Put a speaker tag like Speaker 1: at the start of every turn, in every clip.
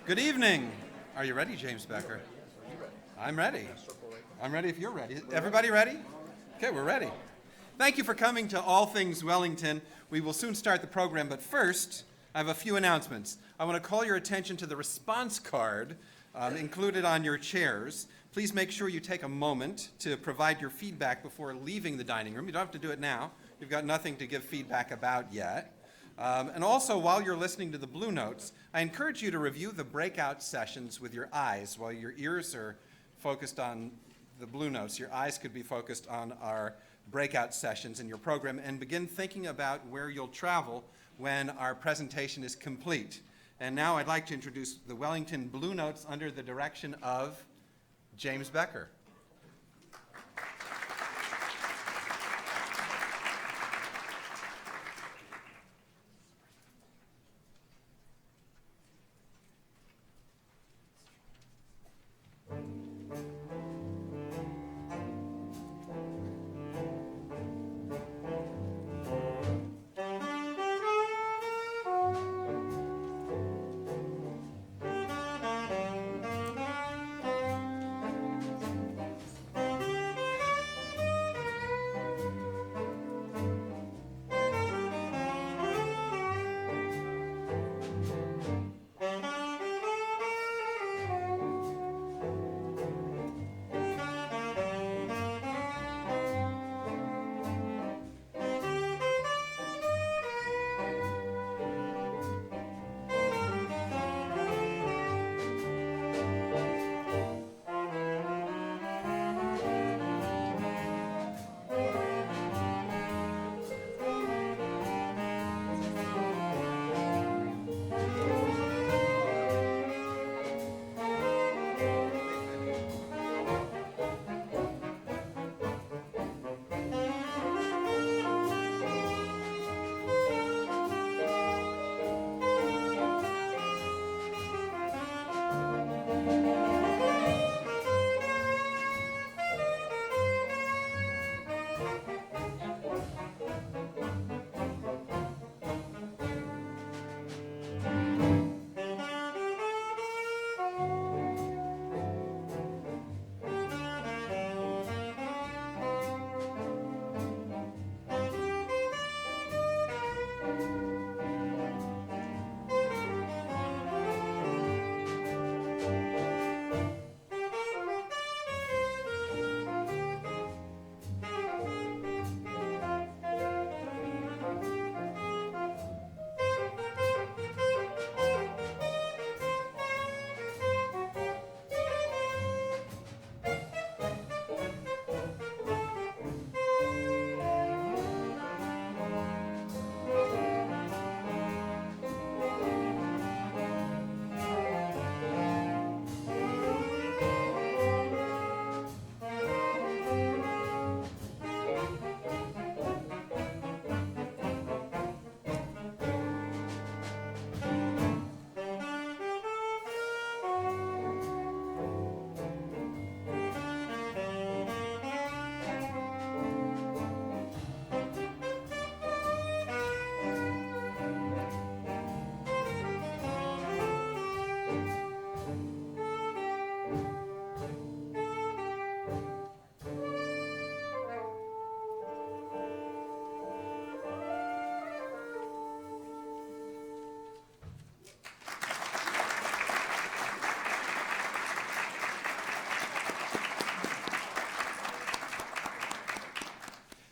Speaker 1: Good evening. Are you ready, James Becker? I'm ready. I'm ready if you're ready. Everybody ready? Okay, we're ready. Thank you for coming to All Things Wellington. We will soon start the program, but first, I have a few announcements. I want to call your attention to the response card included on your chairs. Please make sure you take a moment to provide your feedback before leaving the dining room. You don't have to do it now. You've got nothing to give feedback about yet. And also, while you're listening to the Blue Notes, I encourage you to review the breakout sessions with your eyes. While your ears are focused on the Blue Notes, your eyes could be focused on our breakout sessions in your program, and begin thinking about where you'll travel when our presentation is complete. And now I'd like to introduce the Wellington Blue Notes under the direction of James Becker.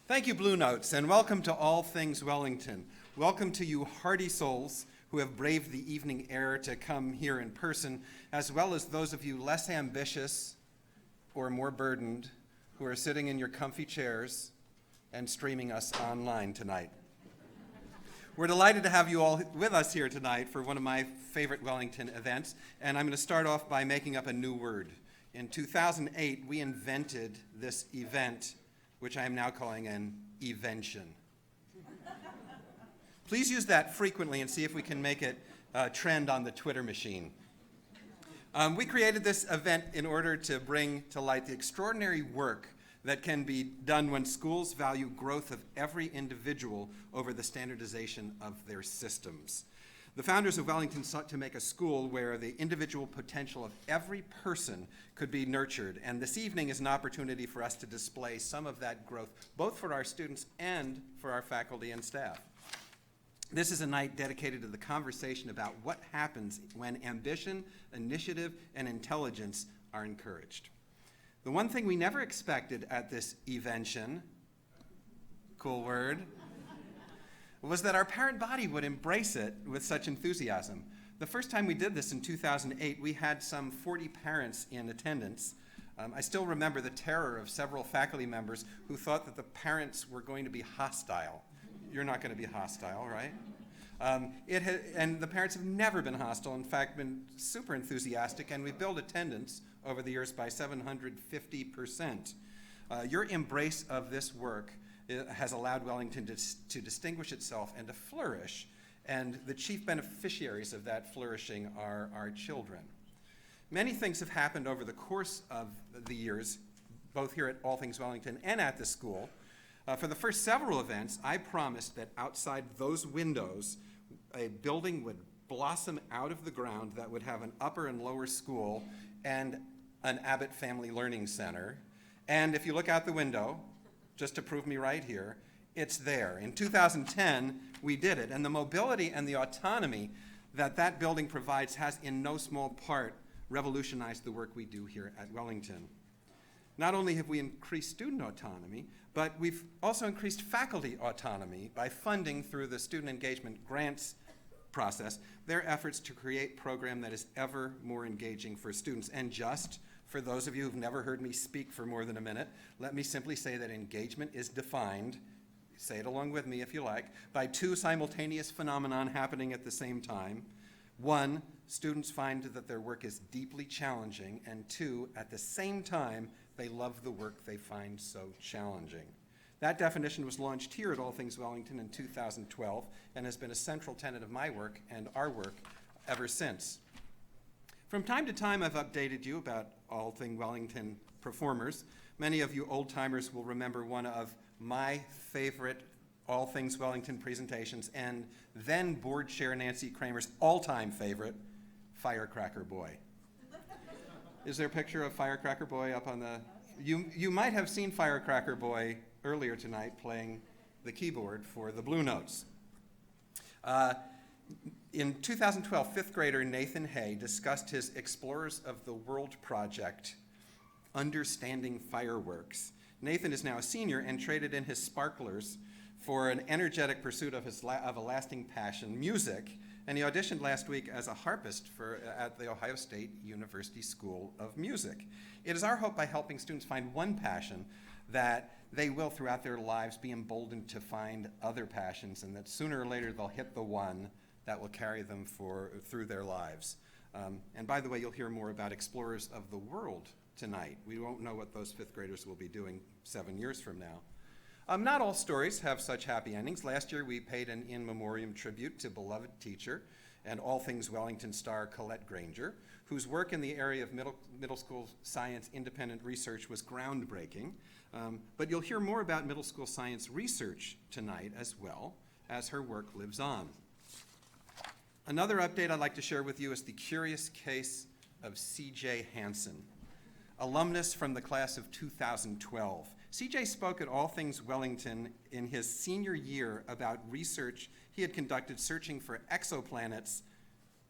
Speaker 1: Thank you, Blue Notes, and welcome to All Things Wellington. Welcome to you hardy souls who have braved the evening air to come here in person, as well as those of you less ambitious or more burdened who are sitting in your comfy chairs and streaming us online tonight. We're delighted to have you all with us here tonight for one of my favorite Wellington events, and I'm going to start off by making up a new word. In 2008, we invented this event, which I am now calling an evention. Please use that frequently and see if we can make it a trend on the Twitter machine. We created this event in order to bring to light the extraordinary work that can be done when schools value growth of every individual over the standardization of their systems. The founders of Wellington sought to make a school where the individual potential of every person could be nurtured, and this evening is an opportunity for us to display some of that growth, both for our students and for our faculty and staff. This is a night dedicated to the conversation about what happens when ambition, initiative, and intelligence are encouraged. The one thing we never expected at this evention, cool word, was that our parent body would embrace it with such enthusiasm. The first time we did this in 2008, we had some 40 parents in attendance. I still remember the terror of several faculty members who thought that the parents were going to be hostile. You're not going to be hostile, right? And the parents have never been hostile, in fact, been super enthusiastic, and we've built attendance over the years by 750%. Your embrace of this work has allowed Wellington to distinguish itself and to flourish, and the chief beneficiaries of that flourishing are our children. Many things have happened over the course of the years, both here at All Things Wellington and at the school. For the first several events, I promised that outside those windows, a building would blossom out of the ground that would have an upper and lower school and an Abbott Family Learning Center. And if you look out the window, just to prove me right here, it's there. In 2010, we did it, and the mobility and the autonomy that that building provides has in no small part revolutionized the work we do here at Wellington. Not only have we increased student autonomy, but we've also increased faculty autonomy by funding through the student engagement grants process their efforts to create a program that is ever more engaging for students. And just for those of you who've never heard me speak for more than a minute, let me simply say that engagement is defined, say it along with me if you like, by two simultaneous phenomena happening at the same time. One, students find that their work is deeply challenging, and two, at the same time, they love the work they find so challenging. That definition was launched here at All Things Wellington in 2012 and has been a central tenet of my work and our work ever since. From time to time, I've updated you about All Things Wellington performers. Many of you old-timers will remember one of my favorite All Things Wellington presentations, and then board chair Nancy Kramer's all-time favorite, Firecracker Boy. Is there a picture of Firecracker Boy up on the... You might have seen Firecracker Boy earlier tonight playing the keyboard for the Blue Notes. In 2012, fifth grader Nathan Hay discussed his Explorers of the World project, Understanding Fireworks. Nathan is now a senior and traded in his sparklers for an energetic pursuit of a lasting passion, music, and he auditioned last week as a harpist at the Ohio State University School of Music. It is our hope by helping students find one passion that they will throughout their lives be emboldened to find other passions, and that sooner or later they'll hit the one that will carry them through their lives. And by the way, you'll hear more about Explorers of the World tonight. We won't know what those fifth graders will be doing 7 years from now. Not all stories have such happy endings. Last year we paid an in memoriam tribute to beloved teacher and All Things Wellington star Colette Granger, whose work in the area of middle school science independent research was groundbreaking. But you'll hear more about middle school science research tonight as well, as her work lives on. Another update I'd like to share with you is the curious case of C.J. Hansen, alumnus from the class of 2012. C.J. spoke at All Things Wellington in his senior year about research he had conducted searching for exoplanets.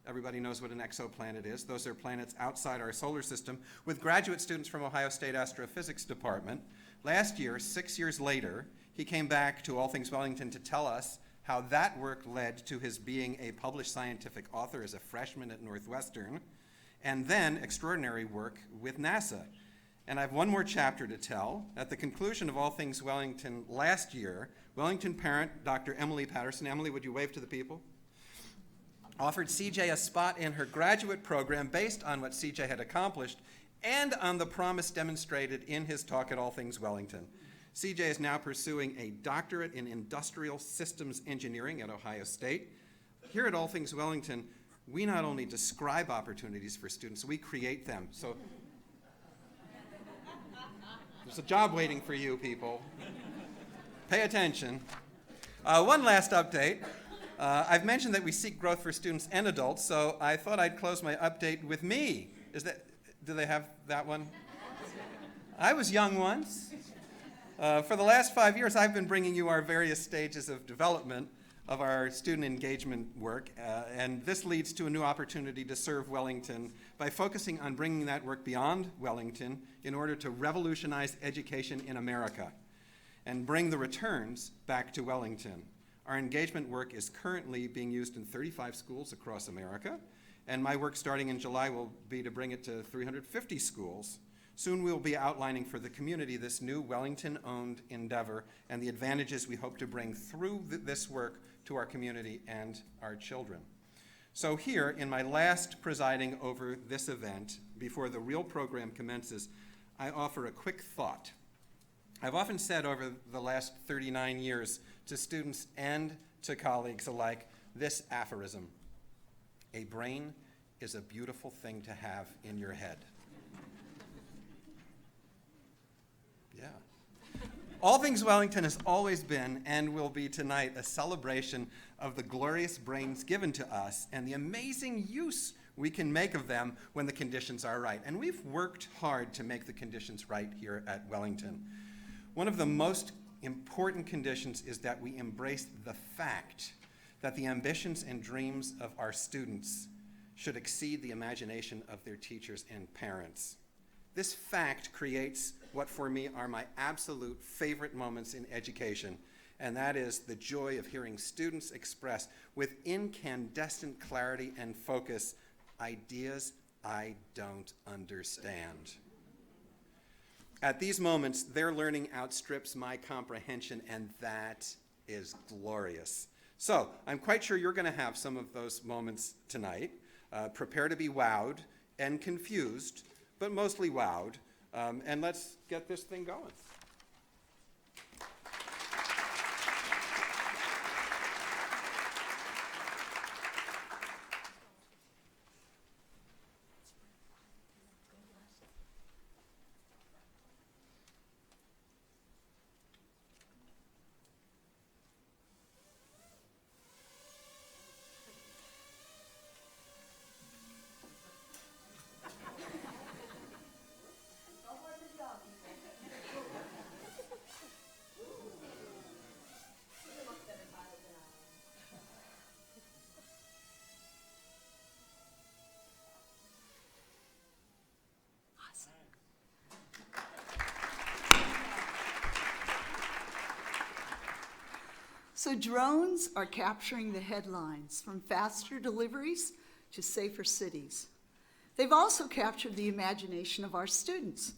Speaker 1: Everybody knows what an exoplanet is. Those are planets outside our solar system, with graduate students from Ohio State Astrophysics Department. Last year, 6 years later, he came back to All Things Wellington to tell us how that work led to his being a published scientific author as a freshman at Northwestern, and then extraordinary work with NASA. And I have one more chapter to tell. At the conclusion of All Things Wellington last year, Wellington parent Dr. Emily Patterson, Emily, would you wave to the people? Offered CJ a spot in her graduate program based on what CJ had accomplished and on the promise demonstrated in his talk at All Things Wellington. CJ is now pursuing a doctorate in industrial systems engineering at Ohio State. Here at All Things Wellington, we not only describe opportunities for students, we create them. So there's a job waiting for you people. Pay attention. One last update. I've mentioned that we seek growth for students and adults, so I thought I'd close my update with me. Do they have that one? I was young once. For the last 5 years, I've been bringing you our various stages of development of our student engagement work, and this leads to a new opportunity to serve Wellington by focusing on bringing that work beyond Wellington in order to revolutionize education in America and bring the returns back to Wellington. Our engagement work is currently being used in 35 schools across America, and my work starting in July will be to bring it to 350 schools. Soon we'll be outlining for the community this new Wellington-owned endeavor and the advantages we hope to bring through this work to our community and our children. So here, in my last presiding over this event, before the real program commences, I offer a quick thought. I've often said over the last 39 years to students and to colleagues alike this aphorism: a brain is a beautiful thing to have in your head. Yeah. All Things Wellington has always been and will be tonight a celebration of the glorious brains given to us and the amazing use we can make of them when the conditions are right. And we've worked hard to make the conditions right here at Wellington. One of the most important conditions is that we embrace the fact that the ambitions and dreams of our students should exceed the imagination of their teachers and parents. This fact creates what for me are my absolute favorite moments in education, and that is the joy of hearing students express with incandescent clarity and focus ideas I don't understand. At these moments, their learning outstrips my comprehension, and that is glorious. So I'm quite sure you're going to have some of those moments tonight. Prepare to be wowed and confused, but mostly wowed. And let's get this thing going.
Speaker 2: So drones are capturing the headlines, from faster deliveries to safer cities. They've also captured the imagination of our students.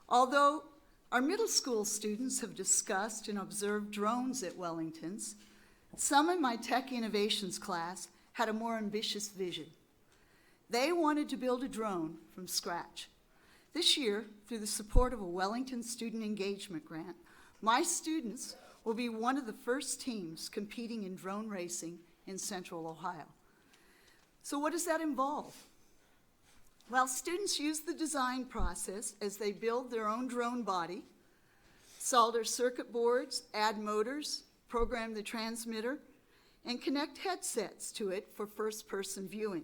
Speaker 2: Although our middle school students have discussed and observed drones at Wellington's, some in my tech innovations class had a more ambitious vision. They wanted to build a drone from scratch. This year, through the support of a Wellington Student Engagement Grant, my students will be one of the first teams competing in drone racing in Central Ohio. So what does that involve? Well, students use the design process as they build their own drone body, solder circuit boards, add motors, program the transmitter, and connect headsets to it for first-person viewing.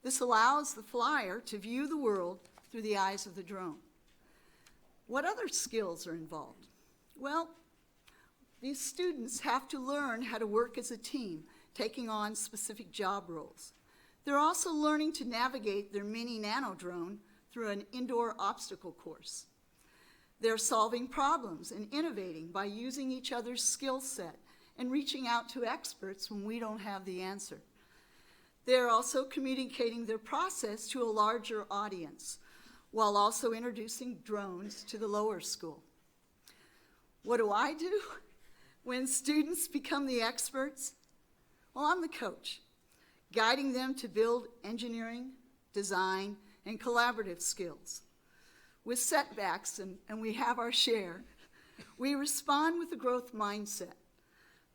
Speaker 2: This allows the flyer to view the world through the eyes of the drone. What other skills are involved? Well, these students have to learn how to work as a team, taking on specific job roles. They're also learning to navigate their mini nano drone through an indoor obstacle course. They're solving problems and innovating by using each other's skill set and reaching out to experts when we don't have the answer. They're also communicating their process to a larger audience, while also introducing drones to the lower school. What do I do when students become the experts? Well, I'm the coach, guiding them to build engineering, design, and collaborative skills. With setbacks, and we have our share, we respond with a growth mindset,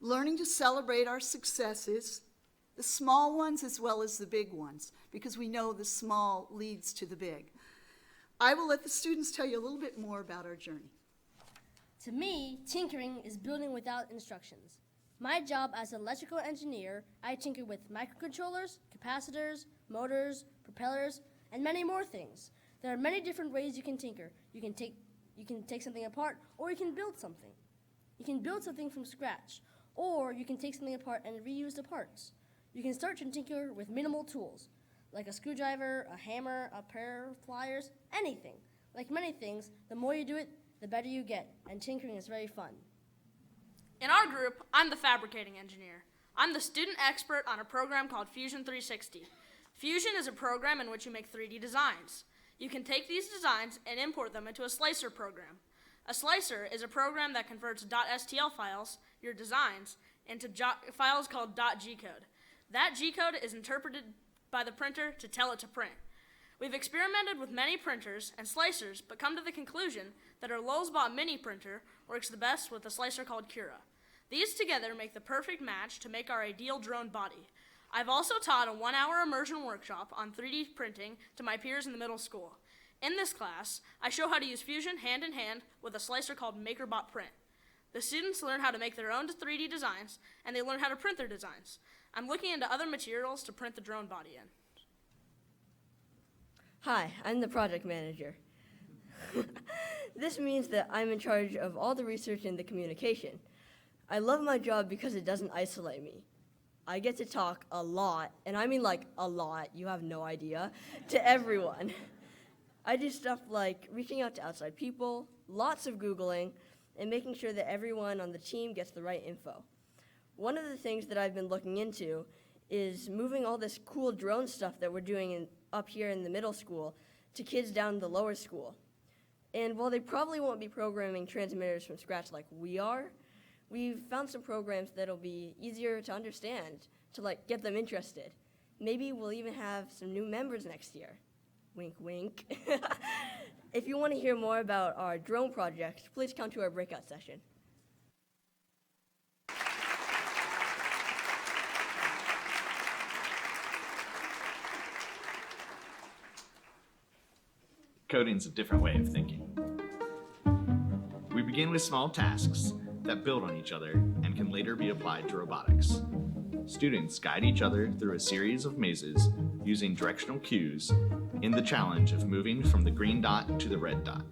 Speaker 2: learning to celebrate our successes, the small ones as well as the big ones, because we know the small leads to the big. I will let the students tell you a little bit more about our journey.
Speaker 3: To me, tinkering is building without instructions. My job as an electrical engineer, I tinker with microcontrollers, capacitors, motors, propellers, and many more things. There are many different ways you can tinker. You can take something apart, or you can build something. You can build something from scratch, or you can take something apart and reuse the parts. You can start to tinker with minimal tools, like a screwdriver, a hammer, a pair of pliers, anything. Like many things, the more you do it, the better you get, and tinkering is very fun.
Speaker 4: In our group, I'm the fabricating engineer. I'm the student expert on a program called Fusion 360. Fusion is a program in which you make 3D designs. You can take these designs and import them into a slicer program. A slicer is a program that converts .stl files, your designs, into files called .g-code. That G-code is interpreted by the printer to tell it to print. We've experimented with many printers and slicers, but come to the conclusion that our Lowellsbot mini printer works the best with a slicer called Cura. These together make the perfect match to make our ideal drone body. I've also taught a 1-hour immersion workshop on 3D printing to my peers in the middle school. In this class, I show how to use Fusion hand in hand with a slicer called MakerBot Print. The students learn how to make their own 3D designs, and they learn how to print their designs. I'm looking into other materials to print the drone body in.
Speaker 5: Hi, I'm the project manager. This means that I'm in charge of all the research and the communication. I love my job because it doesn't isolate me. I get to talk a lot, and I mean like a lot, you have no idea, to everyone. I do stuff like reaching out to outside people, lots of Googling, and making sure that everyone on the team gets the right info. One of the things that I've been looking into is moving all this cool drone stuff that we're doing up here in the middle school to kids down in the lower school. And while they probably won't be programming transmitters from scratch like we are, we've found some programs that'll be easier to understand, to get them interested. Maybe we'll even have some new members next year. Wink, wink. If you want to hear more about our drone project, please come to our breakout session.
Speaker 6: Coding's a different way of thinking. We begin with small tasks that build on each other and can later be applied to robotics. Students guide each other through a series of mazes using directional cues in the challenge of moving from the green dot to the red dot.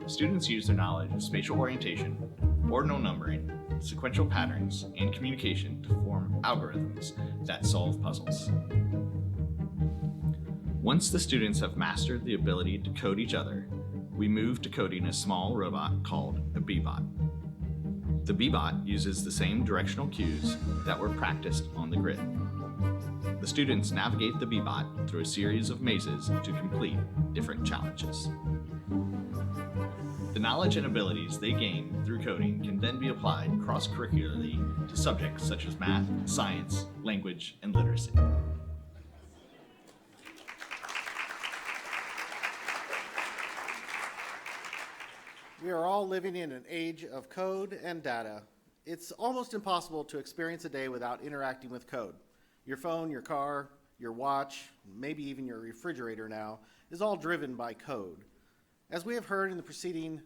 Speaker 6: Students use their knowledge of spatial orientation, ordinal numbering, sequential patterns, and communication to form algorithms that solve puzzles. Once the students have mastered the ability to code each other, we move to coding a small robot called a B-bot. The B-bot uses the same directional cues that were practiced on the grid. The students navigate the B-bot through a series of mazes to complete different challenges. The knowledge and abilities they gain through coding can then be applied cross-curricularly to subjects such as math, science, language, and literacy.
Speaker 7: We are all living in an age of code and data. It's almost impossible to experience a day without interacting with code. Your phone, your car, your watch, maybe even your refrigerator now, is all driven by code. As we have heard in the preceding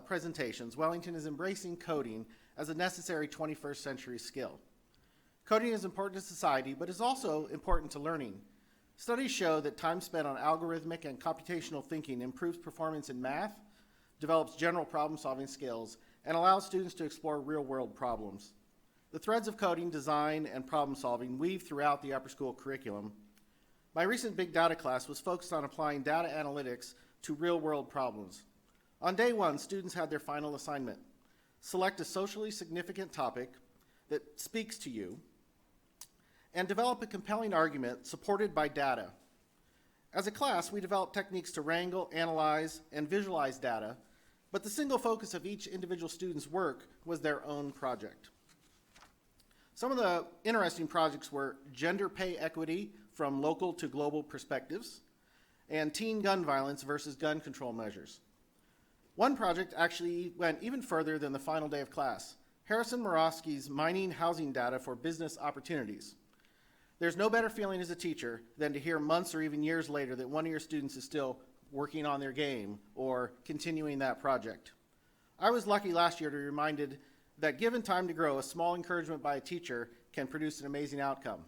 Speaker 7: presentations, Wellington is embracing coding as a necessary 21st century skill. Coding is important to society, but is also important to learning. Studies show that time spent on algorithmic and computational thinking improves performance in math, develops general problem-solving skills, and allows students to explore real-world problems. The threads of coding, design, and problem-solving weave throughout the upper school curriculum. My recent big data class was focused on applying data analytics to real-world problems. On day one, students had their final assignment. Select a socially significant topic that speaks to you, and develop a compelling argument supported by data. As a class, we developed techniques to wrangle, analyze, and visualize data, but the single focus of each individual student's work was their own project. Some of the interesting projects were gender pay equity from local to global perspectives, and teen gun violence versus gun control measures. One project actually went even further than the final day of class, Harrison Morowski's mining housing data for business opportunities. There's no better feeling as a teacher than to hear months or even years later that one of your students is still working on their game or continuing that project. I was lucky last year to be reminded that given time to grow, a small encouragement by a teacher can produce an amazing outcome.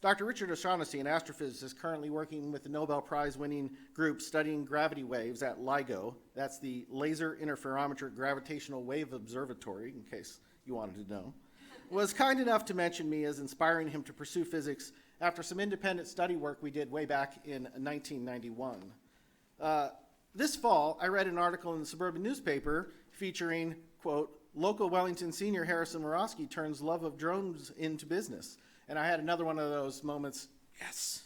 Speaker 7: Dr. Richard O'Shaughnessy, an astrophysicist, is currently working with the Nobel Prize-winning group studying gravity waves at LIGO. That's the Laser Interferometric Gravitational Wave Observatory, in case you wanted to know. Was kind enough to mention me as inspiring him to pursue physics after some independent study work we did way back in 1991. This fall, I read an article in the suburban newspaper featuring, quote, local Wellington senior Harrison Morosky turns love of drones into business. And I had another one of those moments, yes.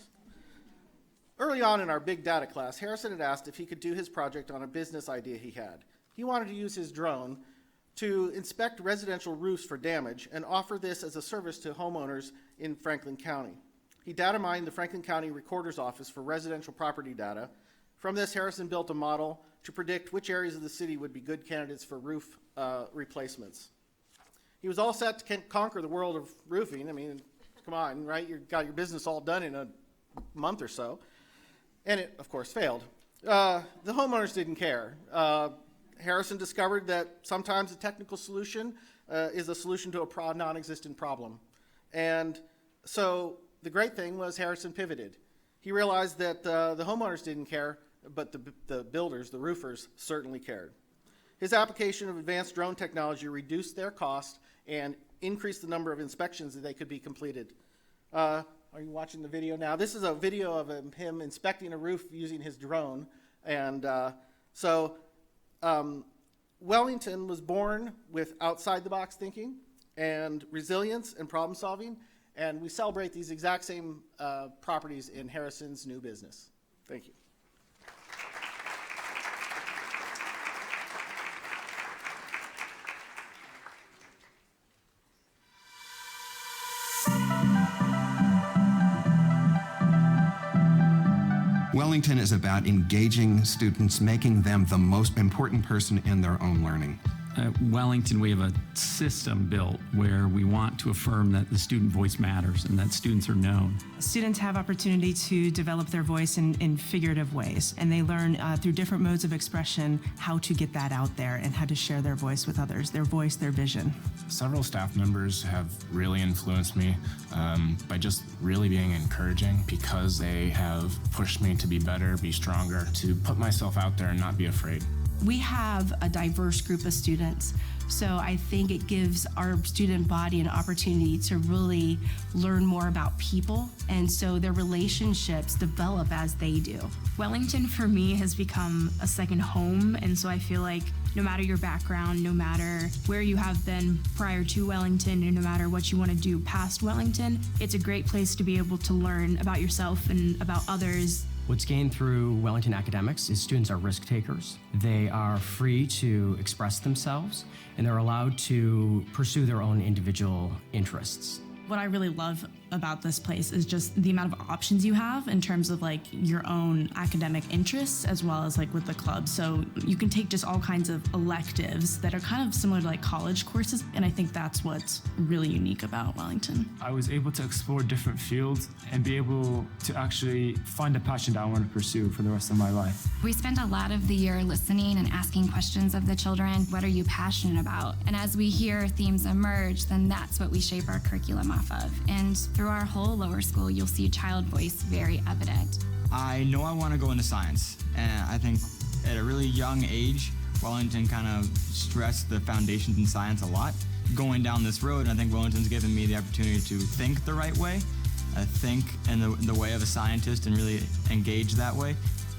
Speaker 7: Early on in our big data class, Harrison had asked if he could do his project on a business idea he had. He wanted to use his drone to inspect residential roofs for damage and offer this as a service to homeowners in Franklin County. He data mined the Franklin County Recorder's Office for residential property data. From this, Harrison built a model to predict which areas of the city would be good candidates for roof replacements. He was all set to conquer the world of roofing. I mean, come on, right? You've got your business all done in a month or so. And it, of course, failed. The homeowners didn't care. Harrison discovered that sometimes a technical solution is a solution to a non-existent problem. And so the great thing was Harrison pivoted. He realized that the homeowners didn't care, but the builders, the roofers, certainly cared. His application of advanced drone technology reduced their cost and increased the number of inspections that they could be completed. Are you watching the video now? This is a video of him inspecting a roof using his drone. And Wellington was born with outside-the-box thinking and resilience and problem-solving, and we celebrate these exact same properties in Harrison's new business. Thank you.
Speaker 8: Wellington is about engaging students, making them the most important person in their own learning.
Speaker 9: At Wellington, we have a system built where we want to affirm that the student voice matters and that students are known.
Speaker 10: Students have opportunity to develop their voice in figurative ways, and they learn through different modes of expression how to get that out there and how to share their voice with others, their voice, their vision.
Speaker 11: Several staff members have really influenced me by just really being encouraging, because they have pushed me to be better, be stronger, to put myself out there and not be afraid.
Speaker 10: We have a diverse group of students, so I think it gives our student body an opportunity to really learn more about people, and so their relationships develop as they do.
Speaker 12: Wellington for me has become a second home, and so I feel like no matter your background, no matter where you have been prior to Wellington, and no matter what you want to do past Wellington, it's a great place to be able to learn about yourself and about others.
Speaker 13: What's gained through Wellington academics is students are risk takers. They are free to express themselves, and they're allowed to pursue their own individual interests.
Speaker 12: What I really love about this place is just the amount of options you have in terms of like your own academic interests as well as like with the club. So you can take just all kinds of electives that are kind of similar to like college courses, and I think that's what's really unique about Wellington.
Speaker 14: I was able to explore different fields and be able to actually find a passion that I want to pursue for the rest of my life.
Speaker 15: We spent a lot of the year listening and asking questions of the children. What are you passionate about? And as we hear themes emerge, then that's what we shape our curriculum off of. And through our whole lower school, you'll see child voice very evident.
Speaker 16: I know I want to go into science, and I think at a really young age, Wellington kind of stressed the foundations in science a lot. Going down this road, I think Wellington's given me the opportunity to think the right way, think in the way of a scientist and really engage that way,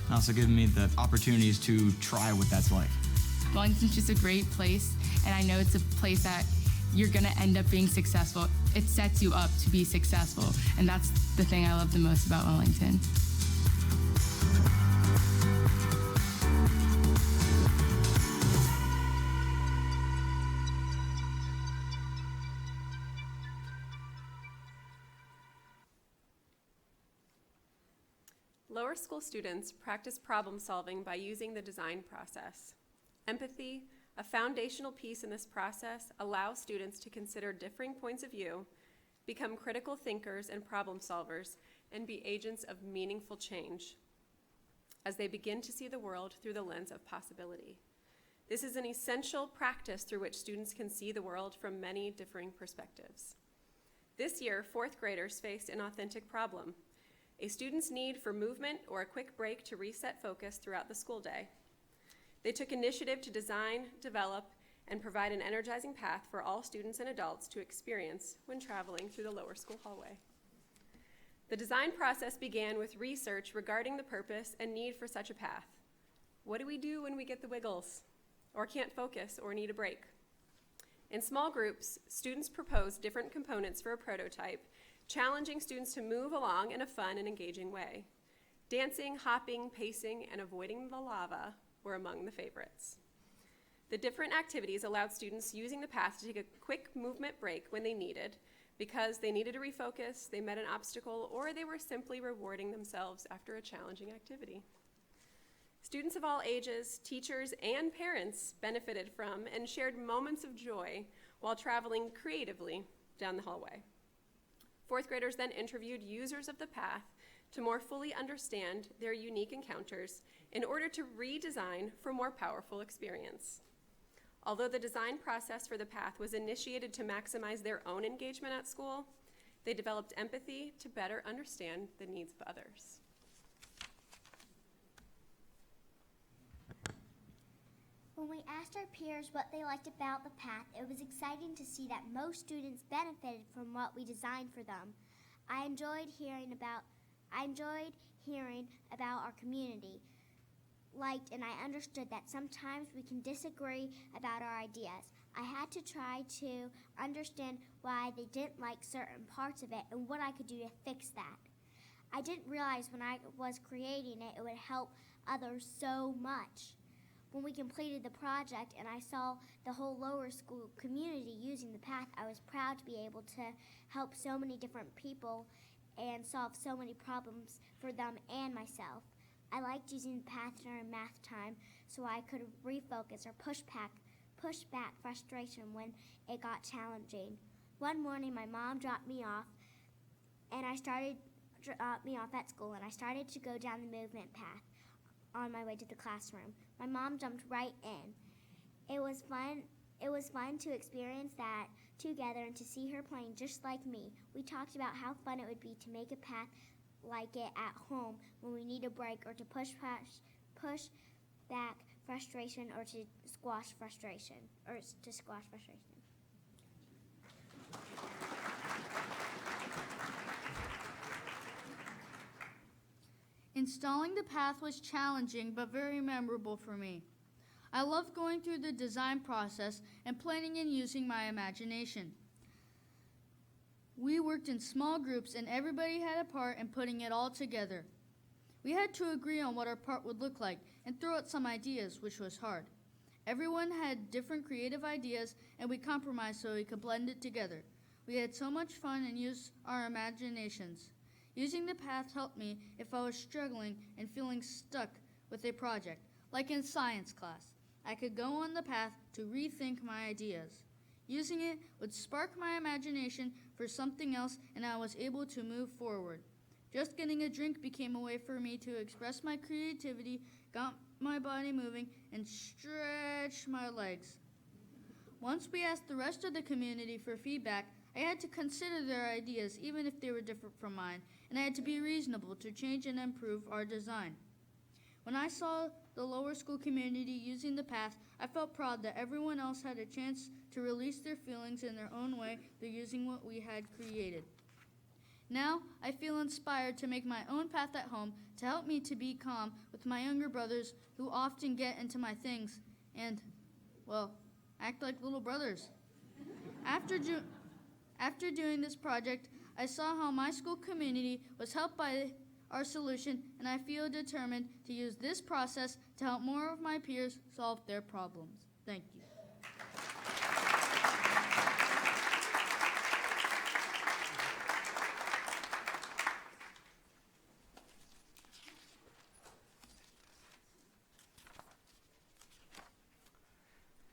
Speaker 16: and also given me the opportunities to try what that's like.
Speaker 12: Wellington's just a great place, and I know it's a place that you're gonna end up being successful. It sets you up to be successful, and that's the thing I love the most about Wellington.
Speaker 17: Lower school students practice problem solving by using the design process. Empathy, a foundational piece in this process, allows students to consider differing points of view, become critical thinkers and problem solvers, and be agents of meaningful change as they begin to see the world through the lens of possibility. This is an essential practice through which students can see the world from many differing perspectives. This year, fourth graders faced an authentic problem, a student's need for movement or a quick break to reset focus throughout the school day. They took initiative to design, develop, and provide an energizing path for all students and adults to experience when traveling through the lower school hallway. The design process began with research regarding the purpose and need for such a path. What do we do when we get the wiggles, or can't focus, or need a break? In small groups, students proposed different components for a prototype, challenging students to move along in a fun and engaging way. Dancing, hopping, pacing, and avoiding the lava were among the favorites. The different activities allowed students using the path to take a quick movement break when they needed, because they needed to refocus, they met an obstacle, or they were simply rewarding themselves after a challenging activity. Students of all ages, teachers, and parents benefited from and shared moments of joy while traveling creatively down the hallway. Fourth graders then interviewed users of the path to more fully understand their unique encounters in order to redesign for more powerful experience. Although the design process for the path was initiated to maximize their own engagement at school, they developed empathy to better understand the needs of others.
Speaker 18: When we asked our peers what they liked about the path, it was exciting to see that most students benefited from what we designed for them. I enjoyed hearing about our community, liked, and I understood that sometimes we can disagree about our ideas. I had to try to understand why they didn't like certain parts of it and what I could do to fix that. I didn't realize when I was creating it, it would help others so much. When we completed the project and I saw the whole lower school community using the path, I was proud to be able to help so many different people and solve so many problems for them and myself. I liked using the path during math time so I could refocus or push back frustration when it got challenging. One morning my mom dropped me off at school, and I started to go down the movement path on my way to the classroom. My mom jumped right in. It was fun to experience that together and to see her playing just like me. We talked about how fun it would be to make a path like it at home when we need a break or to push back frustration or to squash frustration.
Speaker 19: Installing the path was challenging but very memorable for me. I loved going through the design process and planning and using my imagination. We worked in small groups and everybody had a part in putting it all together. We had to agree on what our part would look like and throw out some ideas, which was hard. Everyone had different creative ideas and we compromised so we could blend it together. We had so much fun and used our imaginations. Using the path helped me if I was struggling and feeling stuck with a project, like in science class. I could go on the path to rethink my ideas. Using it would spark my imagination for something else, and I was able to move forward. Just getting a drink became a way for me to express my creativity, got my body moving, and stretch my legs. Once we asked the rest of the community for feedback, I had to consider their ideas, even if they were different from mine, and I had to be reasonable to change and improve our design. When I saw the lower school community using the path, I felt proud that everyone else had a chance to release their feelings in their own way through using what we had created. Now, I feel inspired to make my own path at home to help me to be calm with my younger brothers who often get into my things and, well, act like little brothers. After doing this project, I saw how my school community was helped by our solution, and I feel determined to use this process to help more of my peers solve their problems. Thank you.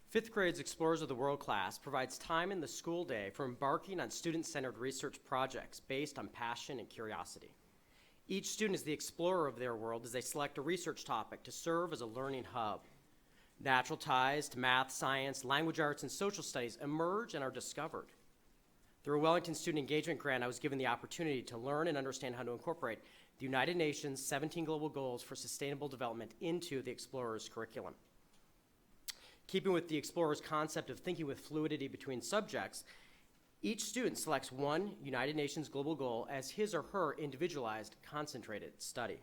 Speaker 20: Fifth grade's Explorers of the World class provides time in the school day for embarking on student-centered research projects based on passion and curiosity. Each student is the explorer of their world as they select a research topic to serve as a learning hub. Natural ties to math, science, language arts, and social studies emerge and are discovered. Through a Wellington Student Engagement Grant, I was given the opportunity to learn and understand how to incorporate the United Nations 17 Global Goals for Sustainable Development into the Explorers curriculum. Keeping with the Explorers concept of thinking with fluidity between subjects, each student selects one United Nations global goal as his or her individualized, concentrated study.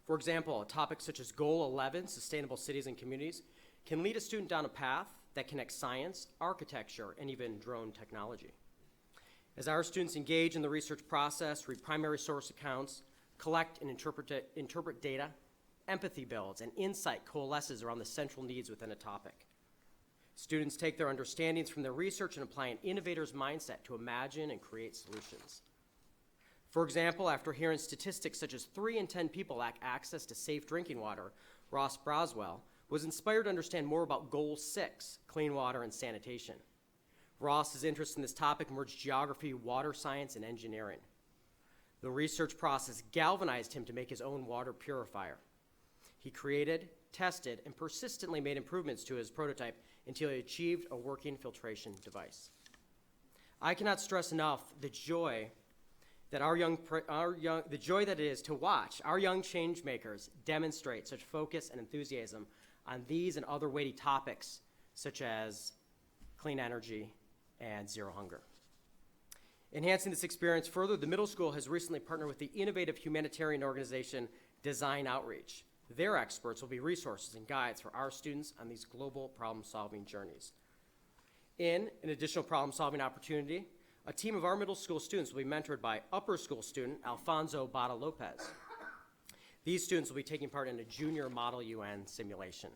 Speaker 20: For example, a topic such as Goal 11, Sustainable Cities and Communities, can lead a student down a path that connects science, architecture, and even drone technology. As our students engage in the research process, read primary source accounts, collect and interpret data, empathy builds, and insight coalesces around the central needs within a topic. Students take their understandings from their research and apply an innovator's mindset to imagine and create solutions. For example, after hearing statistics such as 3 in 10 people lack access to safe drinking water, Ross Braswell was inspired to understand more about Goal 6, clean water and sanitation. Ross's interest in this topic merged geography, water science, and engineering. The research process galvanized him to make his own water purifier. He created, tested, and persistently made improvements to his prototype until he achieved a working filtration device. I cannot stress enough the joy that the joy that it is to watch our young change makers demonstrate such focus and enthusiasm on these and other weighty topics such as clean energy and zero hunger. Enhancing this experience further, the middle school has recently partnered with the innovative humanitarian organization Design Outreach. Their experts will be resources and guides for our students on these global problem-solving journeys. In an additional problem-solving opportunity, a team of our middle school students will be mentored by upper school student Alfonso Bada Lopez. These students will be taking part in a junior Model UN simulation.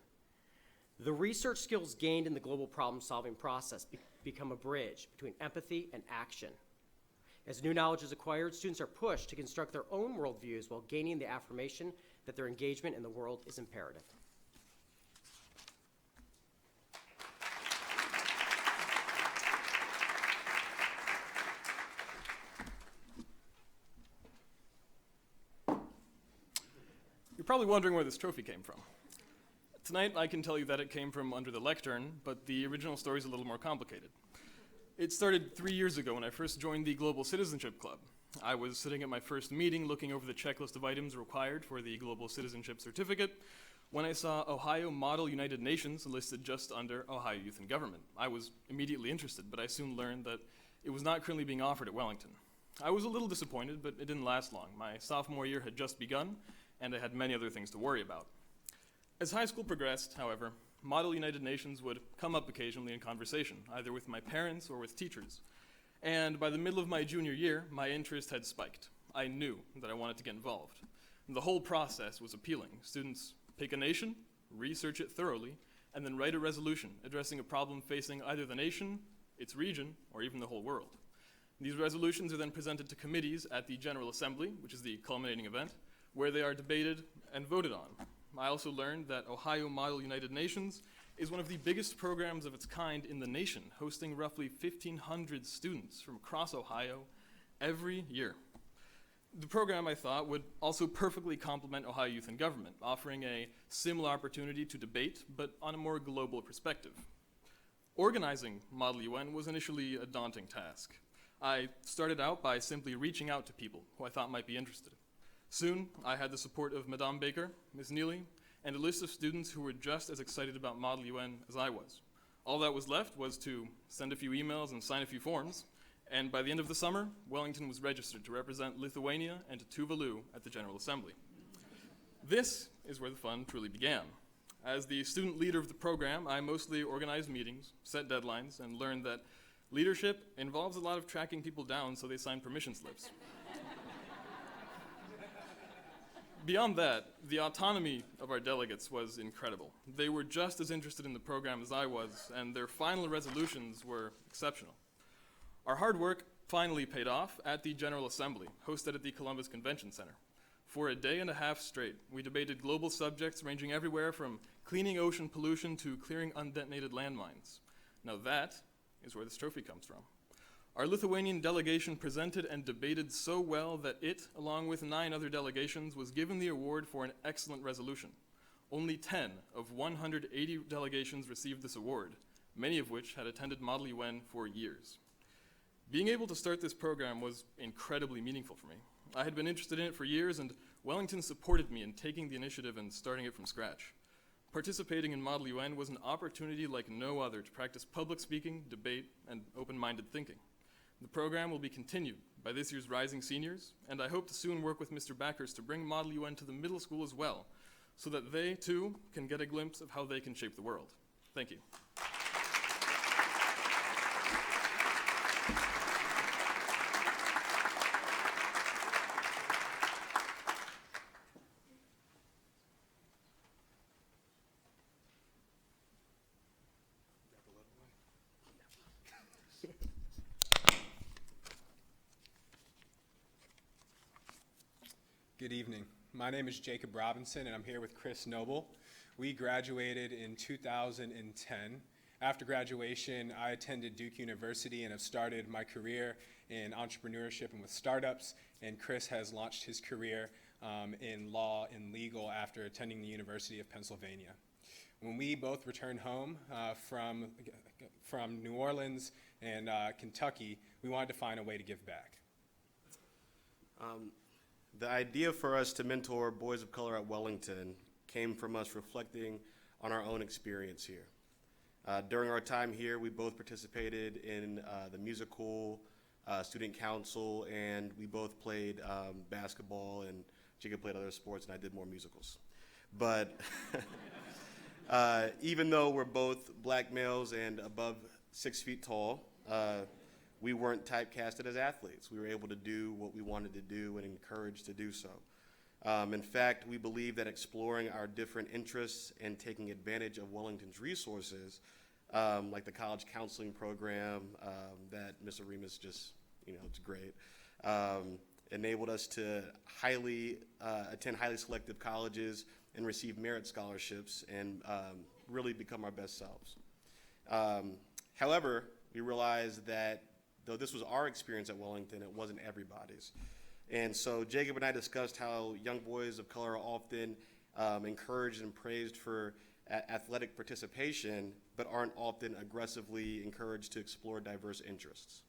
Speaker 20: The research skills gained in the global problem-solving process become a bridge between empathy and action. As new knowledge is acquired, students are pushed to construct their own worldviews while gaining the affirmation that their engagement in the world is imperative.
Speaker 21: You're probably wondering where this trophy came from. Tonight, I can tell you that it came from under the lectern, but the original story is a little more complicated. It started 3 years ago when I first joined the Global Citizenship Club. I was sitting at my first meeting looking over the checklist of items required for the Global Citizenship Certificate when I saw Ohio Model United Nations listed just under Ohio Youth in Government. I was immediately interested, but I soon learned that it was not currently being offered at Wellington. I was a little disappointed, but it didn't last long. My sophomore year had just begun, and I had many other things to worry about. As high school progressed, however, Model United Nations would come up occasionally in conversation, either with my parents or with teachers. And by the middle of my junior year, my interest had spiked. I knew that I wanted to get involved. And the whole process was appealing. Students pick a nation, research it thoroughly, and then write a resolution addressing a problem facing either the nation, its region, or even the whole world. These resolutions are then presented to committees at the General Assembly, which is the culminating event, where they are debated and voted on. I also learned that Ohio Model United Nations is one of the biggest programs of its kind in the nation, hosting roughly 1,500 students from across Ohio every year. The program, I thought, would also perfectly complement Ohio Youth in Government, offering a similar opportunity to debate, but on a more global perspective. Organizing Model UN was initially a daunting task. I started out by simply reaching out to people who I thought might be interested. Soon, I had the support of Madame Baker, Ms. Neely, and a list of students who were just as excited about Model UN as I was. All that was left was to send a few emails and sign a few forms, and by the end of the summer, Wellington was registered to represent Lithuania and Tuvalu at the General Assembly. This is where the fun truly began. As the student leader of the program, I mostly organized meetings, set deadlines, and learned that leadership involves a lot of tracking people down so they sign permission slips. Beyond that, the autonomy of our delegates was incredible. They were just as interested in the program as I was, and their final resolutions were exceptional. Our hard work finally paid off at the General Assembly, hosted at the Columbus Convention Center. For a day and a half straight, we debated global subjects ranging everywhere from cleaning ocean pollution to clearing undetonated landmines. Now that is where this trophy comes from. Our Lithuanian delegation presented and debated so well that it, along with 9 other delegations, was given the award for an excellent resolution. only 10 of 180 delegations received this award, many of which had attended Model UN for years. Being able to start this program was incredibly meaningful for me. I had been interested in it for years, and Wellington supported me in taking the initiative and starting it from scratch. Participating in Model UN was an opportunity like no other to practice public speaking, debate, and open-minded thinking. The program will be continued by this year's rising seniors, and I hope to soon work with Mr. Backers to bring Model UN to the middle school as well, so that they, too, can get a glimpse of how they can shape the world. Thank you.
Speaker 1: Good evening. My name is Jacob Robinson, and I'm here with Chris Noble. We graduated in 2010. After graduation, I attended Duke University and have started my career in entrepreneurship and with startups, and Chris has launched his career in law and legal after attending the University of Pennsylvania. When we both returned home from New Orleans and Kentucky, we wanted to find a way to give back.
Speaker 22: The idea for us to mentor boys of color at Wellington came from us reflecting on our own experience here. During our time here, we both participated in the musical, student council, and we both played basketball, and Jacob played other sports, and I did more musicals. But even though we're both black males and above 6 feet tall, we weren't typecasted as athletes. We were able to do what we wanted to do and encouraged to do so. In fact, we believe that exploring our different interests and taking advantage of Wellington's resources, like the college counseling program that Ms. Aremus just, it's great, enabled us to attend highly selective colleges and receive merit scholarships and really become our best selves. However, we realized that though this was our experience at Wellington, it wasn't everybody's. And so Jacob and I discussed how young boys of color are often encouraged and praised for athletic participation, but aren't often aggressively encouraged to explore diverse interests.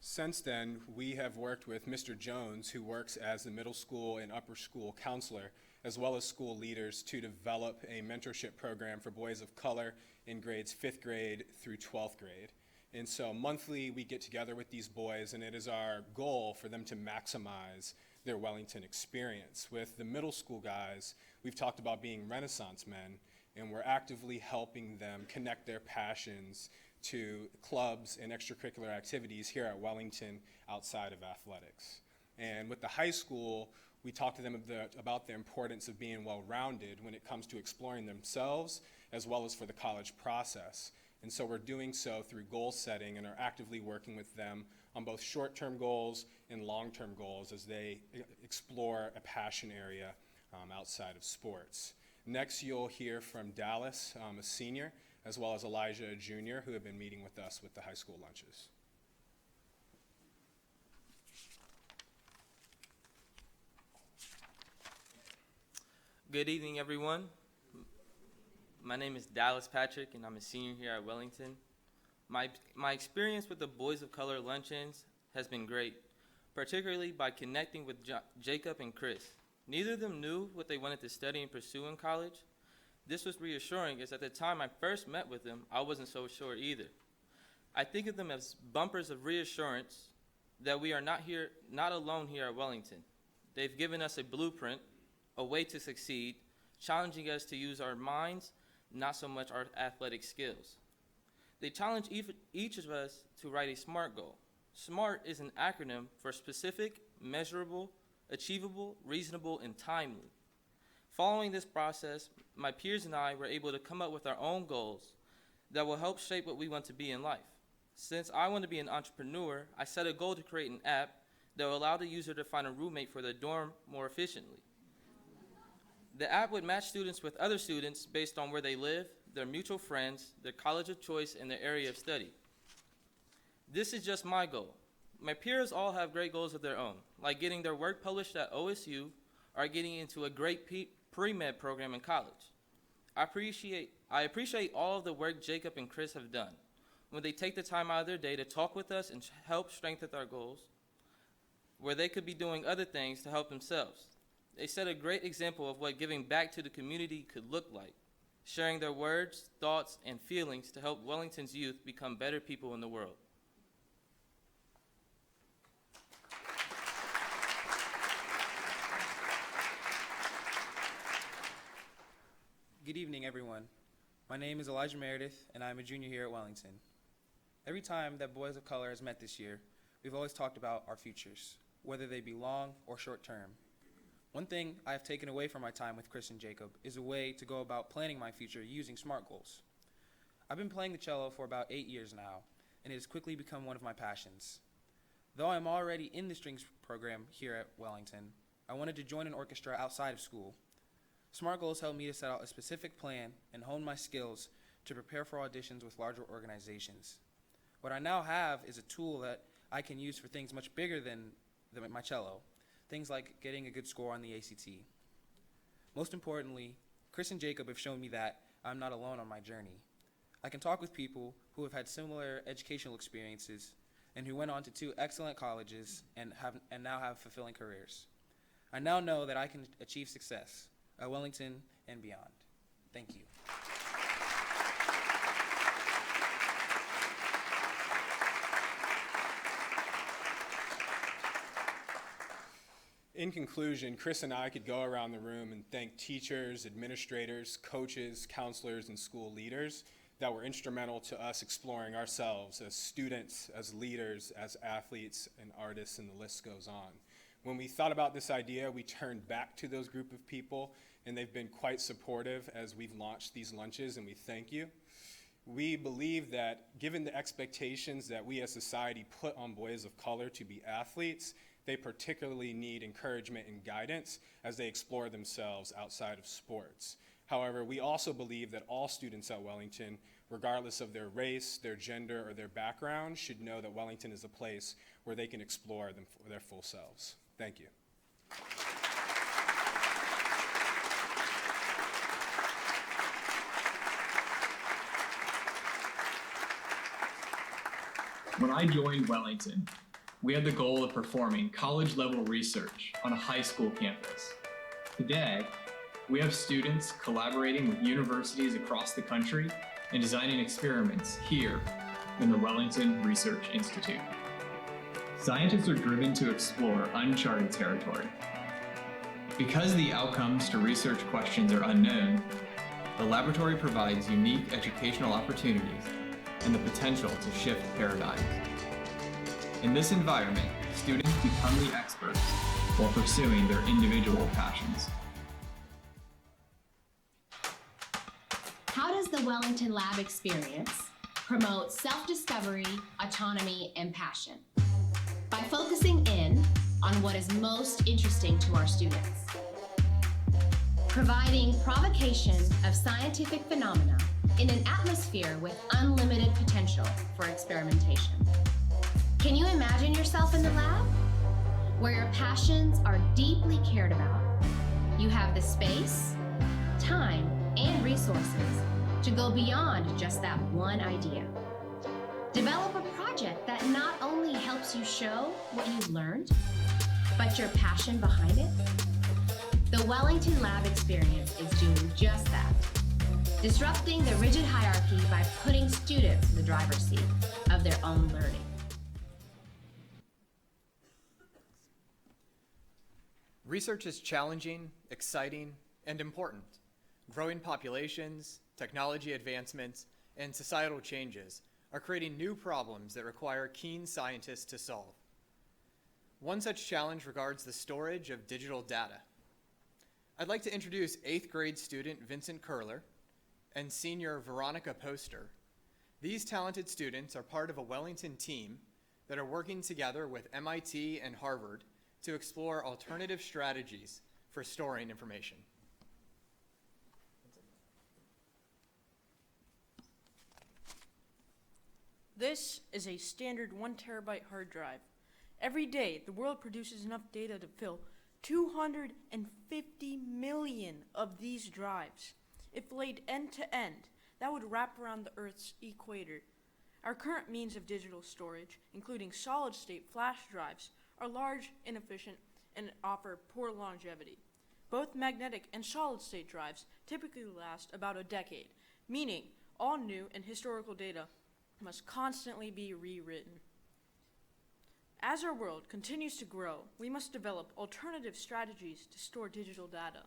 Speaker 1: Since then, we have worked with Mr. Jones, who works as the middle school and upper school counselor, as well as school leaders, to develop a mentorship program for boys of color in grades 5th grade through 12th grade. And so monthly we get together with these boys, and it is our goal for them to maximize their Wellington experience. With the middle school guys, we've talked about being Renaissance men, and we're actively helping them connect their passions to clubs and extracurricular activities here at Wellington outside of athletics. And with the high school, we talk to them about the importance of being well-rounded when it comes to exploring themselves as well as for the college process. And so we're doing so through goal setting and are actively working with them on both short-term goals and long-term goals as they explore a passion area outside of sports. Next, you'll hear from Dallas, a senior, as well as Elijah, a junior, who have been meeting with us with the high school lunches.
Speaker 23: Good evening, everyone. My name is Dallas Patrick, and I'm a senior here at Wellington. My experience with the Boys of Color luncheons has been great, particularly by connecting with Jacob and Chris. Neither of them knew what they wanted to study and pursue in college. This was reassuring, as at the time I first met with them, I wasn't so sure either. I think of them as bumpers of reassurance that we are not alone here at Wellington. They've given us a blueprint, a way to succeed, challenging us to use our minds, not so much our athletic skills. They challenge each of us to write a SMART goal. SMART is an acronym for specific, measurable, achievable, reasonable, and timely. Following this process, my peers and I were able to come up with our own goals that will help shape what we want to be in life. Since I want to be an entrepreneur, I set a goal to create an app that will allow the user to find a roommate for their dorm more efficiently. The app would match students with other students based on where they live, their mutual friends, their college of choice, and their area of study. This is just my goal. My peers all have great goals of their own, like getting their work published at OSU are getting into a great pre-med program in college. I appreciate all of the work Jacob and Chris have done. When they take the time out of their day to talk with us and help strengthen our goals, where they could be doing other things to help themselves. They set a great example of what giving back to the community could look like, sharing their words, thoughts, and feelings to help Wellington's youth become better people in the world.
Speaker 2: Good evening, everyone. My name is Elijah Meredith, and I'm a junior here at Wellington. Every time that Boys of Color has met this year, we've always talked about our futures, whether they be long or short term. One thing I have taken away from my time with Chris and Jacob is a way to go about planning my future using SMART goals. I've been playing the cello for about 8 years now, and it has quickly become one of my passions. Though I'm already in the strings program here at Wellington, I wanted to join an orchestra outside of school. SMART goals helped me to set out a specific plan and hone my skills to prepare for auditions with larger organizations. What I now have is a tool that I can use for things much bigger than my cello, things like getting a good score on the ACT. Most importantly, Chris and Jacob have shown me that I'm not alone on my journey. I can talk with people who have had similar educational experiences and who went on to 2 excellent colleges and now have fulfilling careers. I now know that I can achieve success at Wellington and beyond. Thank you.
Speaker 1: In conclusion, Chris and I could go around the room and thank teachers, administrators, coaches, counselors, and school leaders that were instrumental to us exploring ourselves as students, as leaders, as athletes, and artists, and the list goes on. When we thought about this idea, we turned back to those group of people, and they've been quite supportive as we've launched these lunches, and we thank you. We believe that given the expectations that we as society put on boys of color to be athletes, they particularly need encouragement and guidance as they explore themselves outside of sports. However, we also believe that all students at Wellington, regardless of their race, their gender, or their background, should know that Wellington is a place where they can explore their full selves. Thank you.
Speaker 3: When I joined Wellington, we had the goal of performing college-level research on a high school campus. Today, we have students collaborating with universities across the country and designing experiments here in the Wellington Research Institute. Scientists are driven to explore uncharted territory. Because the outcomes to research questions are unknown, the laboratory provides unique educational opportunities and the potential to shift paradigms. In this environment, students become the experts while pursuing their individual passions.
Speaker 4: How does the Wellington Lab experience promote self-discovery, autonomy, and passion? By focusing in on what is most interesting to our students. Providing provocation of scientific phenomena in an atmosphere with unlimited potential for experimentation. Can you imagine yourself in the lab? Where your passions are deeply cared about. You have the space, time, and resources to go beyond just that one idea. Develop a project that not only helps you show what you've learned, but your passion behind it. The Wellington Lab experience is doing just that. Disrupting the rigid hierarchy by putting students in the driver's seat of their own learning.
Speaker 24: Research is challenging, exciting, and important. Growing populations, technology advancements, and societal changes are creating new problems that require keen scientists to solve. One such challenge regards the storage of digital data. I'd like to introduce 8th grade student Vincent Curler and senior Veronica Poster. These talented students are part of a Wellington team that are working together with MIT and Harvard to explore alternative strategies for storing information.
Speaker 25: This is a standard 1 terabyte hard drive. Every day, the world produces enough data to fill 250 million of these drives. If laid end to end, that would wrap around the Earth's equator. Our current means of digital storage, including solid-state flash drives, are large, inefficient, and offer poor longevity. Both magnetic and solid-state drives typically last about a decade, meaning all new and historical data must constantly be rewritten. As our world continues to grow, we must develop alternative strategies to store digital data.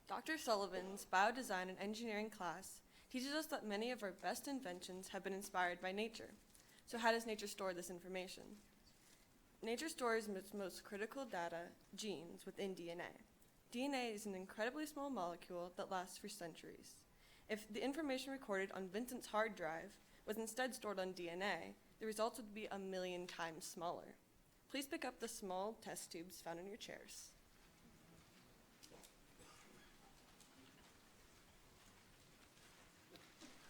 Speaker 5: Dr. Sullivan's Biodesign and Engineering class teaches us that many of our best inventions have been inspired by nature. So how does nature store this information? Nature stores its most critical data, genes, within DNA. DNA is an incredibly small molecule that lasts for centuries. If the information recorded on Vincent's hard drive was instead stored on DNA, the results would be 1 million times smaller. Please pick up the small test tubes found in your chairs.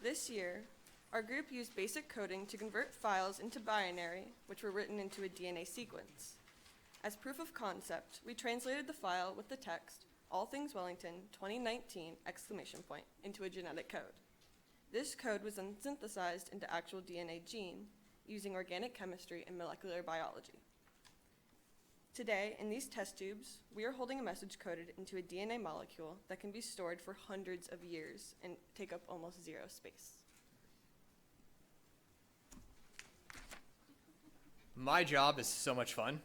Speaker 5: This year, our group used basic coding to convert files into binary, which were written into a DNA sequence. As proof of concept, we translated the file with the text, "All Things Wellington 2019!" into a genetic code. This code was then synthesized into actual DNA gene using organic chemistry and molecular biology. Today, in these test tubes, we are holding a message coded into a DNA molecule that can be stored for hundreds of years and take up almost zero space.
Speaker 24: My job is so much fun.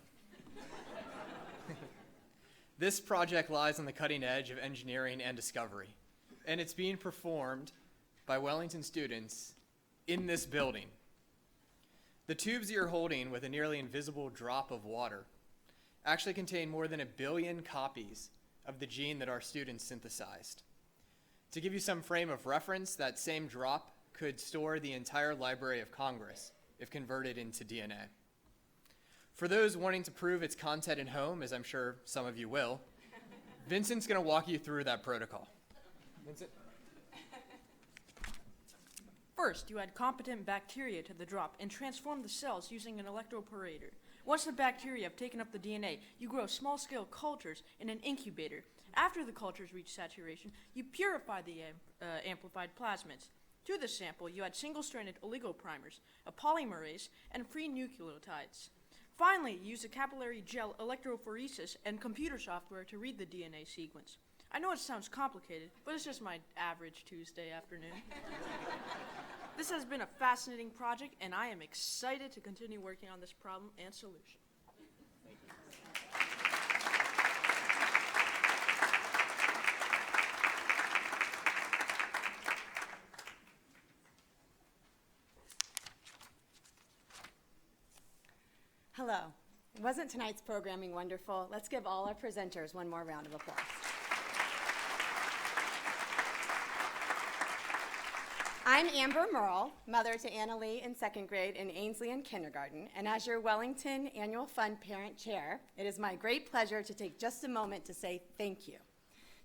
Speaker 24: This project lies on the cutting edge of engineering and discovery, and it's being performed by Wellington students in this building. The tubes you're holding with a nearly invisible drop of water actually contain more than 1 billion copies of the gene that our students synthesized. To give you some frame of reference, that same drop could store the entire Library of Congress if converted into DNA. For those wanting to prove its content at home, as I'm sure some of you will, Vincent's going to walk you through that protocol. Vincent?
Speaker 25: First, you add competent bacteria to the drop and transform the cells using an electroporator. Once the bacteria have taken up the DNA, you grow small-scale cultures in an incubator. After the cultures reach saturation, you purify the amplified plasmids. To the sample, you add single-stranded oligoprimers, a polymerase, and free nucleotides. Finally, use a capillary gel electrophoresis and computer software to read the DNA sequence. I know it sounds complicated, but it's just my average Tuesday afternoon. This has been a fascinating project, and I am excited to continue working on this problem and solution. Thank you.
Speaker 6: Hello. Wasn't tonight's programming wonderful? Let's give all our presenters one more round of applause. I'm Amber Morel, mother to Annalie in 2nd grade and Ainsley in kindergarten, and as your Wellington Annual Fund Parent Chair, it is my great pleasure to take just a moment to say thank you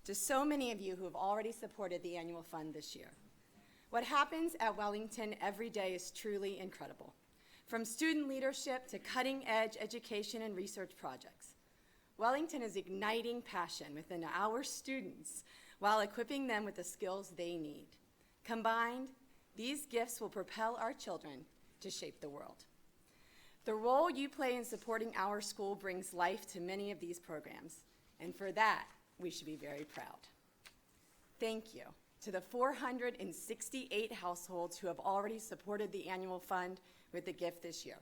Speaker 6: to so many of you who have already supported the annual fund this year. What happens at Wellington every day is truly incredible. From student leadership to cutting-edge education and research projects, Wellington is igniting passion within our students while equipping them with the skills they need. Combined, these gifts will propel our children to shape the world. The role you play in supporting our school brings life to many of these programs, and for that, we should be very proud. Thank you to the 468 households who have already supported the annual fund with a gift this year.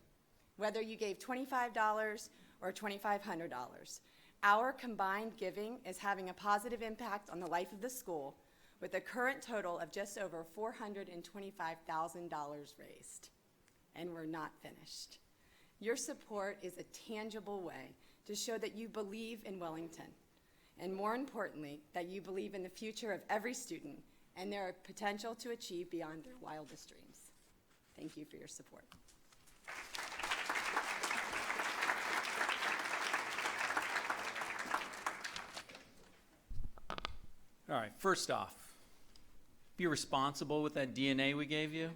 Speaker 6: Whether you gave $25 or $2,500, our combined giving is having a positive impact on the life of the school, with a current total of just over $425,000 raised. And we're not finished. Your support is a tangible way to show that you believe in Wellington, and more importantly, that you believe in the future of every student and their potential to achieve beyond their wildest dreams. Thank you for your support.
Speaker 7: All right, first off, be responsible with that DNA we gave you.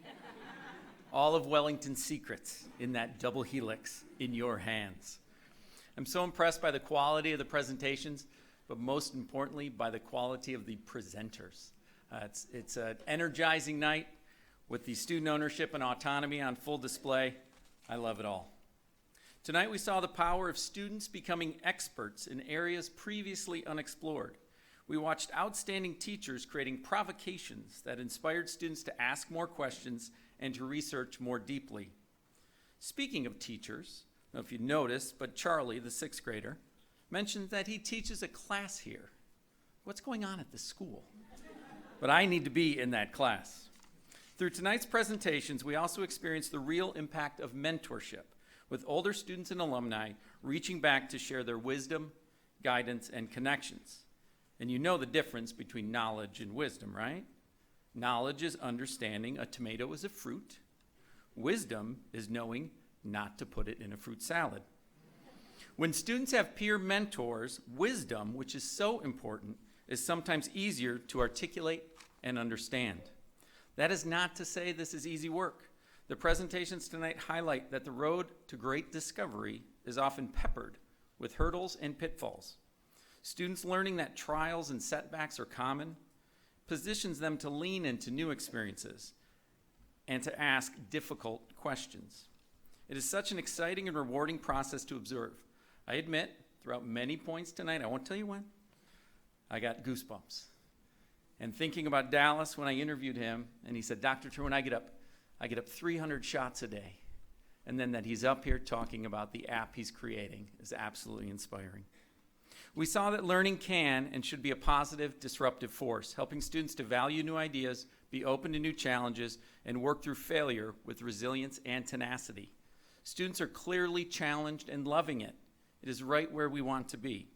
Speaker 7: all of Wellington's secrets in that double helix in your hands. I'm so impressed by the quality of the presentations, but most importantly, by the quality of the presenters. It's an energizing night with the student ownership and autonomy on full display. I love it all. Tonight we saw the power of students becoming experts in areas previously unexplored. We watched outstanding teachers creating provocations that inspired students to ask more questions and to research more deeply. Speaking of teachers, I don't know if you noticed, but Charlie, the 6th grader, mentioned that he teaches a class here. What's going on at this school? But I need to be in that class. Through tonight's presentations, we also experienced the real impact of mentorship, with older students and alumni reaching back to share their wisdom, guidance, and connections. And you know the difference between knowledge and wisdom, right? Knowledge is understanding a tomato is a fruit. Wisdom is knowing not to put it in a fruit salad. When students have peer mentors, wisdom, which is so important, is sometimes easier to articulate and understand. That is not to say this is easy work. The presentations tonight highlight that the road to great discovery is often peppered with hurdles and pitfalls. Students learning that trials and setbacks are common positions them to lean into new experiences and to ask difficult questions. It is such an exciting and rewarding process to observe. I admit, throughout many points tonight, I won't tell you when, I got goosebumps. And thinking about Dallas when I interviewed him, and he said, Dr. True, when I get up 300 shots a day. And then that he's up here talking about the app he's creating is absolutely inspiring. We saw that learning can and should be a positive, disruptive force, helping students to value new ideas, be open to new challenges, and work through failure with resilience and tenacity. Students are clearly challenged and loving it. It is right where we want to be.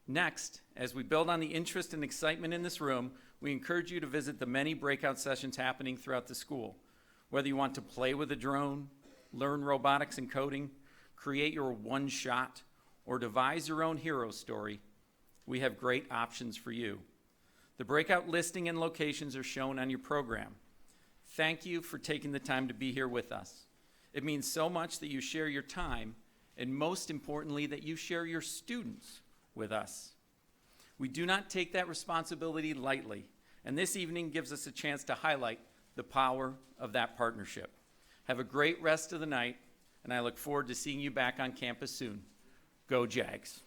Speaker 7: Next, as we build on the interest and excitement in this room, we encourage you to visit the many breakout sessions happening throughout the school. Whether you want to play with a drone, learn robotics and coding, create your one shot, or devise your own hero story, we have great options for you. The breakout listing and locations are shown on your program. Thank you for taking the time to be here with us. It means so much that you share your time, and most importantly, that you share your students with us. We do not take that responsibility lightly, and this evening gives us a chance to highlight the power of that partnership. Have a great rest of the night, and I look forward to seeing you back on campus soon. Go Jags.